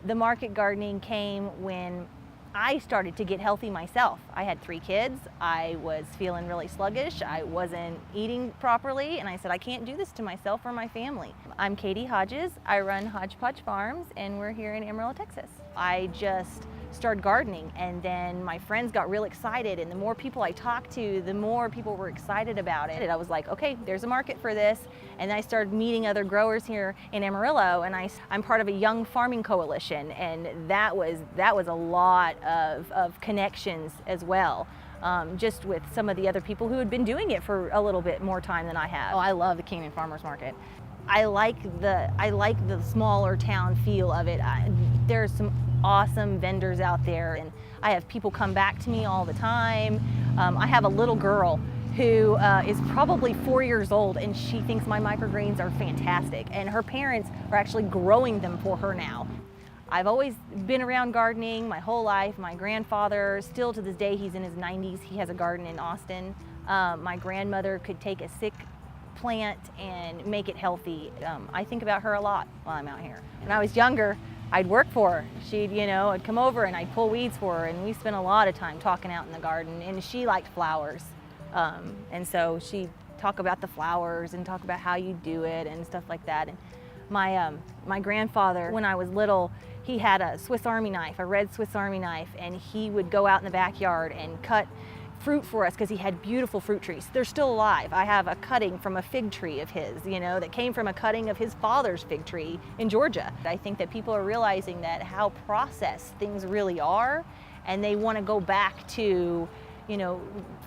The market gardening came when I started to get healthy myself. I had 3 kids. I was feeling really sluggish. I wasn't eating properly, and I said, I can't do this to myself or my family. I'm Katie Hodges. I run Hodgepodge Farms, and we're here in Amarillo, Texas. I just started gardening, and then my friends got real excited, and the more people I talked to, the more people were excited about it. And I was like, okay, there's a market for this. And then I started meeting other growers here in Amarillo, and I'm part of a young farming coalition, and that was a lot of connections as well. Just with some of the other people who had been doing it for a little bit more time than I have. Oh, I love the Canyon Farmers Market. I like the smaller town feel of it. There's some awesome vendors out there, and I have people come back to me all the time. I have a little girl who is probably 4 years old, and she thinks my microgreens are fantastic, and her parents are actually growing them for her now. I've always been around gardening my whole life. My grandfather, still to this day, he's in his 90s, he has a garden in Austin. My grandmother could take a sick plant and make it healthy. I think about her a lot while I'm out here. When I was younger, I'd work for her. I'd come over and I'd pull weeds for her, and we spent a lot of time talking out in the garden, and she liked flowers. And so she'd talk about the flowers and talk about how you do it and stuff like that. And my grandfather, when I was little, he had a Swiss Army knife, a red Swiss Army knife, and he would go out in the backyard and cut fruit for us because he had beautiful fruit trees. They're still alive. I have a cutting from a fig tree of his, that came from a cutting of his father's fig tree in Georgia. I think that people are realizing that how processed things really are, and they want to go back to,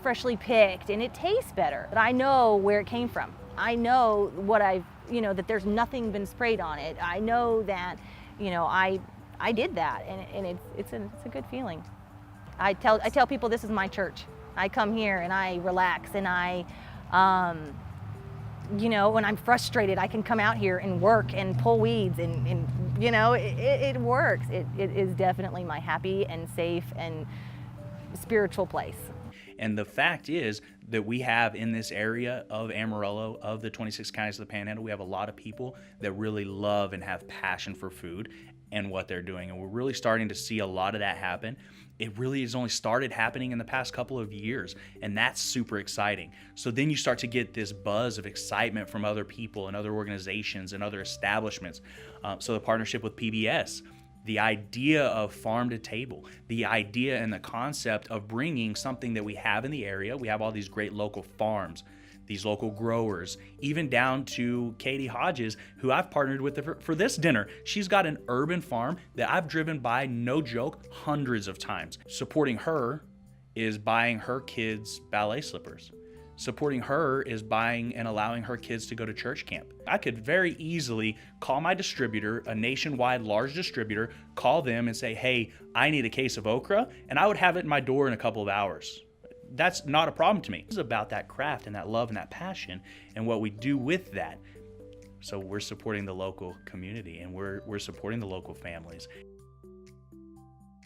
freshly picked, and it tastes better. But I know where it came from. I know that there's nothing been sprayed on it. I know that, I did that, and it's a good feeling. I tell people this is my church. I come here and I relax, and when I'm frustrated, I can come out here and work and pull weeds, and it works. It is definitely my happy and safe and spiritual place. And the fact is that we have in this area of Amarillo, of the 26 counties of the Panhandle, we have a lot of people that really love and have passion for food and what they're doing. And we're really starting to see a lot of that happen. It really has only started happening in the past couple of years, and that's super exciting. So then you start to get this buzz of excitement from other people and other organizations and other establishments. So the partnership with PBS, the idea of farm to table, the idea and the concept of bringing something that we have in the area. We have all these great local farms, these local growers, even down to Katie Hodges, who I've partnered with for this dinner. She's got an urban farm that I've driven by, no joke, hundreds of times. Supporting her is buying her kids ballet slippers. Supporting her is buying and allowing her kids to go to church camp. I could very easily call my distributor, a nationwide large distributor, call them and say, hey, I need a case of okra, and I would have it in my door in a couple of hours. That's not a problem to me. It's about that craft and that love and that passion and what we do with that. So we're supporting the local community, and we're supporting the local families.